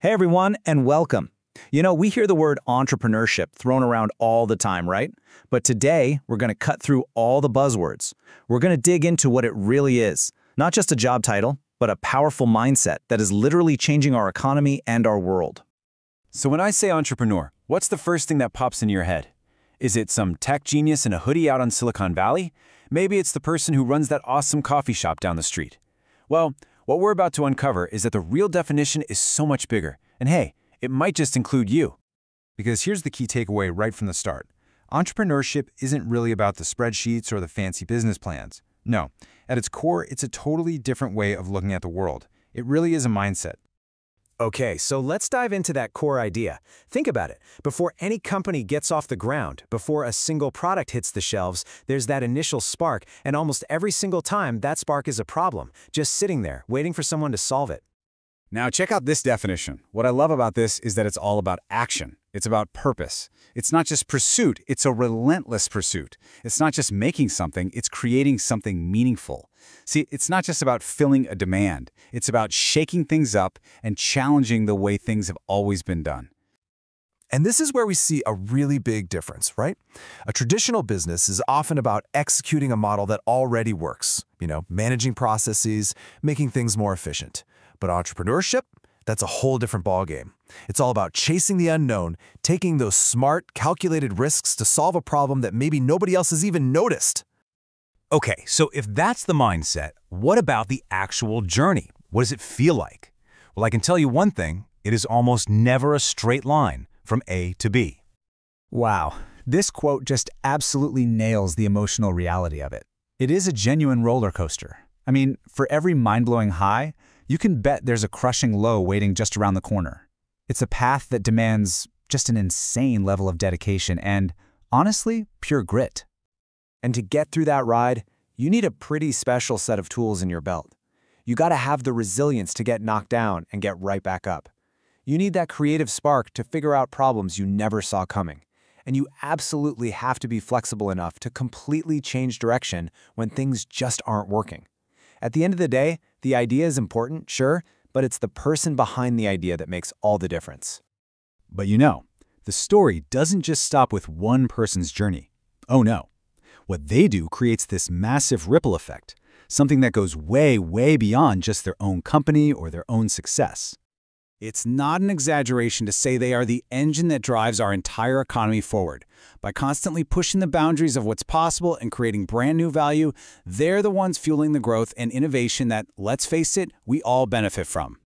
Hey everyone, and welcome. We hear the word entrepreneurship thrown around all the time, right? But today, we're going to cut through all the buzzwords. We're going to dig into what it really is. Not just a job title, but a powerful mindset that is literally changing our economy and our world. So when I say entrepreneur, what's the first thing that pops into your head? Is it some tech genius in a hoodie out on Silicon Valley? Maybe it's the person who runs that awesome coffee shop down the street. Well, what we're about to uncover is that the real definition is so much bigger. And hey, it might just include you. Because here's the key takeaway right from the start. Entrepreneurship isn't really about the spreadsheets or the fancy business plans. No, at its core, it's a totally different way of looking at the world. It really is a mindset. Okay, so let's dive into that core idea. Think about it. Before any company gets off the ground, before a single product hits the shelves, there's that initial spark, and almost every single time that spark is a problem, just sitting there, waiting for someone to solve it. Now check out this definition. What I love about this is that it's all about action. It's about purpose. It's not just pursuit, it's a relentless pursuit. It's not just making something, it's creating something meaningful. See, it's not just about filling a demand. It's about shaking things up and challenging the way things have always been done. And this is where we see a really big difference, right? A traditional business is often about executing a model that already works, managing processes, making things more efficient. But entrepreneurship, that's a whole different ballgame. It's all about chasing the unknown, taking those smart, calculated risks to solve a problem that maybe nobody else has even noticed. Okay, so if that's the mindset, what about the actual journey? What does it feel like? Well, I can tell you one thing, it is almost never a straight line from A to B. Wow, this quote just absolutely nails the emotional reality of it. It is a genuine roller coaster. I mean, for every mind-blowing high, you can bet there's a crushing low waiting just around the corner. It's a path that demands just an insane level of dedication and, honestly, pure grit. And to get through that ride, you need a pretty special set of tools in your belt. You gotta have the resilience to get knocked down and get right back up. You need that creative spark to figure out problems you never saw coming. And you absolutely have to be flexible enough to completely change direction when things just aren't working. At the end of the day, the idea is important, sure, but it's the person behind the idea that makes all the difference. But the story doesn't just stop with one person's journey. Oh no. What they do creates this massive ripple effect, something that goes way, way beyond just their own company or their own success. It's not an exaggeration to say they are the engine that drives our entire economy forward. By constantly pushing the boundaries of what's possible and creating brand new value, they're the ones fueling the growth and innovation that, let's face it, we all benefit from.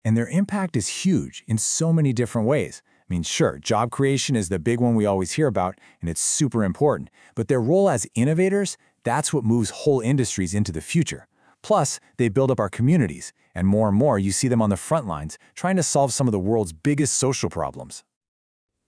And their impact is huge in so many different ways. I mean, sure, job creation is the big one we always hear about, and it's super important. But their role as innovators, that's what moves whole industries into the future. Plus, they build up our communities, and more you see them on the front lines, trying to solve some of the world's biggest social problems.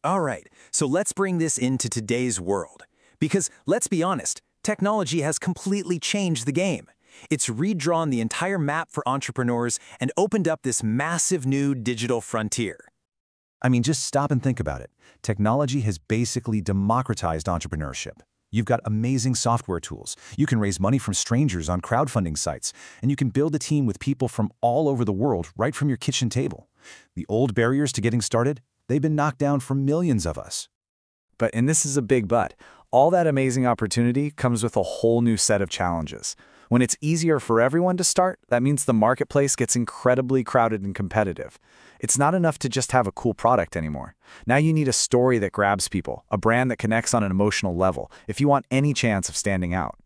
All right, so let's bring this into today's world. Because let's be honest, technology has completely changed the game. It's redrawn the entire map for entrepreneurs and opened up this massive new digital frontier. I mean, just stop and think about it. Technology has basically democratized entrepreneurship. You've got amazing software tools. You can raise money from strangers on crowdfunding sites, and you can build a team with people from all over the world right from your kitchen table. The old barriers to getting started, they've been knocked down for millions of us. And this is a big but, all that amazing opportunity comes with a whole new set of challenges. When it's easier for everyone to start, that means the marketplace gets incredibly crowded and competitive. It's not enough to just have a cool product anymore. Now you need a story that grabs people, a brand that connects on an emotional level, if you want any chance of standing out.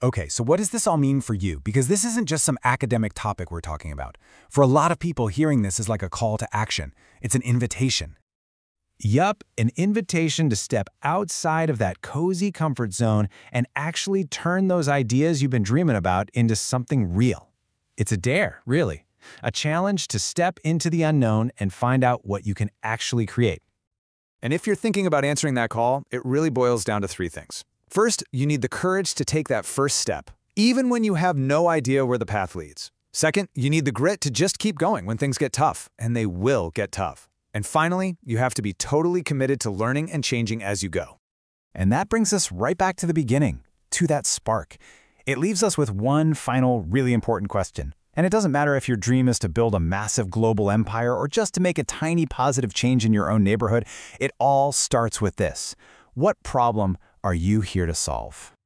Okay, so what does this all mean for you? Because this isn't just some academic topic we're talking about. For a lot of people, hearing this is like a call to action. It's an invitation. Yup, an invitation to step outside of that cozy comfort zone and actually turn those ideas you've been dreaming about into something real. It's a dare, really. A challenge to step into the unknown and find out what you can actually create. And if you're thinking about answering that call, it really boils down to three things. First, you need the courage to take that first step, even when you have no idea where the path leads. Second, you need the grit to just keep going when things get tough, and they will get tough. And finally, you have to be totally committed to learning and changing as you go. And that brings us right back to the beginning, to that spark. It leaves us with one final, really important question. And it doesn't matter if your dream is to build a massive global empire or just to make a tiny positive change in your own neighborhood, it all starts with this. What problem are you here to solve?